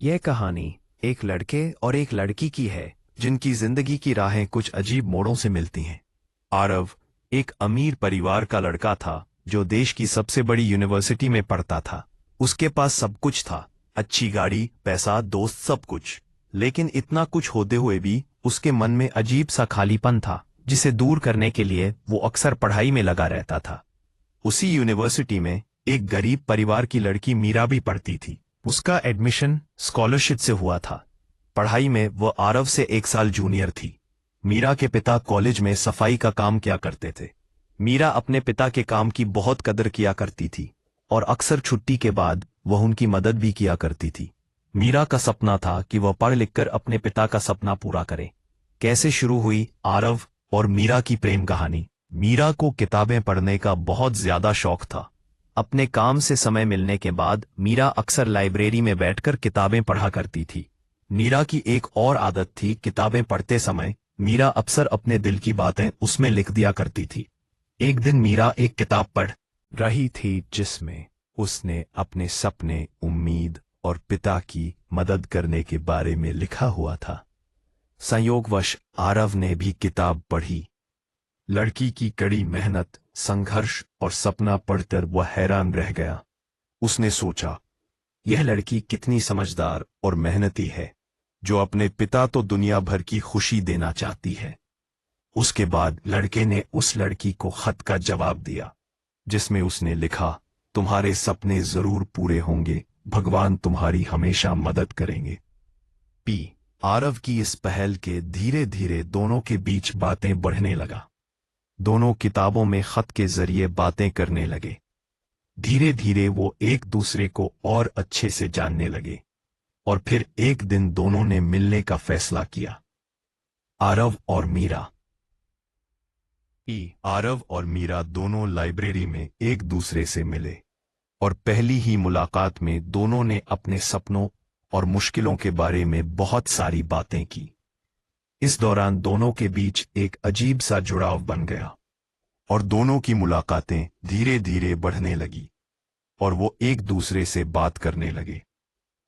यह कहानी एक लड़के और एक लड़की की है जिनकी जिंदगी की राहें कुछ अजीब मोड़ों से मिलती हैं। आरव एक अमीर परिवार का लड़का था जो देश की सबसे बड़ी यूनिवर्सिटी में पढ़ता था। उसके पास सब कुछ था, अच्छी गाड़ी, पैसा, दोस्त, सब कुछ। लेकिन इतना कुछ होते हुए भी उसके मन में अजीब सा खालीपन था जिसे दूर करने के लिए वो अक्सर पढ़ाई में लगा रहता था। उसी यूनिवर्सिटी में एक गरीब परिवार की लड़की मीरा भी पढ़ती थी। उसका एडमिशन स्कॉलरशिप से हुआ था। पढ़ाई में वो आरव से 1 साल जूनियर थी। मीरा के पिता कॉलेज में सफाई का काम किया करते थे। मीरा अपने पिता के काम की बहुत कदर किया करती थी और अक्सर छुट्टी के बाद वह उनकी मदद भी किया करती थी। मीरा का सपना था कि वह पढ़ लिखकर अपने पिता का सपना पूरा करे। कैसे शुरू हुई आरव और मीरा की प्रेम कहानी। मीरा को किताबें पढ़ने का बहुत ज्यादा शौक था। अपने काम से समय मिलने के बाद मीरा अक्सर लाइब्रेरी में बैठकर किताबें पढ़ा करती थी। मीरा की एक और आदत थी, किताबें पढ़ते समय मीरा अक्सर अपने दिल की बातें उसमें लिख दिया करती थी। एक दिन मीरा एक किताब पढ़ रही थी जिसमें उसने अपने सपने, उम्मीद और पिता की मदद करने के बारे में लिखा हुआ था। संयोगवश आरव ने भी किताब पढ़ी। लड़की की कड़ी मेहनत, संघर्ष और सपना पढ़कर वह हैरान रह गया। उसने सोचा, यह लड़की कितनी समझदार और मेहनती है, जो अपने पिता तो दुनिया भर की खुशी देना चाहती है। उसके बाद लड़के ने उस लड़की को खत का जवाब दिया जिसमें उसने लिखा, तुम्हारे सपने जरूर पूरे होंगे, भगवान तुम्हारी हमेशा मदद करेंगे। आरव की इस पहल के धीरे धीरे दोनों के बीच बातें बढ़ने लगा। दोनों किताबों में खत के जरिए बातें करने लगे। धीरे धीरे वो एक दूसरे को और अच्छे से जानने लगे और फिर एक दिन दोनों ने मिलने का फैसला किया। आरव और मीरा दोनों लाइब्रेरी में एक दूसरे से मिले और पहली ही मुलाकात में दोनों ने अपने सपनों और मुश्किलों के बारे में बहुत सारी बातें की। इस दौरान दोनों के बीच एक अजीब सा जुड़ाव बन गया और दोनों की मुलाकातें धीरे धीरे बढ़ने लगी और वो एक दूसरे से बात करने लगे।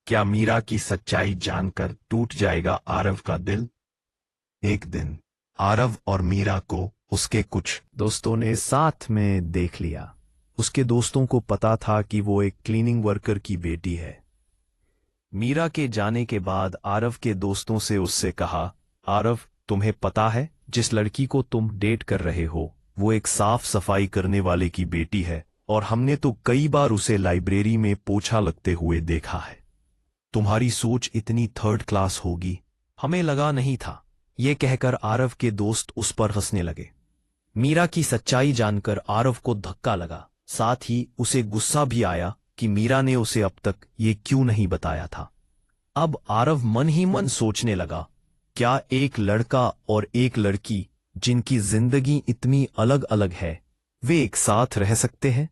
क्या मीरा की सच्चाई जानकर टूट जाएगा आरव का दिल? एक दिन आरव और मीरा को उसके कुछ दोस्तों ने साथ में देख लिया। उसके दोस्तों को पता था कि वो एक क्लीनिंग वर्कर की बेटी है। मीरा के जाने के बाद आरव के दोस्तों से उससे कहा, आरव, तुम्हें पता है जिस लड़की को तुम डेट कर रहे हो वो एक साफ सफाई करने वाले की बेटी है और हमने तो कई बार उसे लाइब्रेरी में पोछा लगते हुए देखा है। तुम्हारी सोच इतनी थर्ड क्लास होगी, हमें लगा नहीं था। ये कहकर आरव के दोस्त उस पर हंसने लगे। मीरा की सच्चाई जानकर आरव को धक्का लगा, साथ ही उसे गुस्सा भी आया कि मीरा ने उसे अब तक ये क्यों नहीं बताया था। अब आरव मन ही मन सोचने लगा, क्या एक लड़का और एक लड़की जिनकी जिंदगी इतनी अलग अलग है, वे एक साथ रह सकते हैं?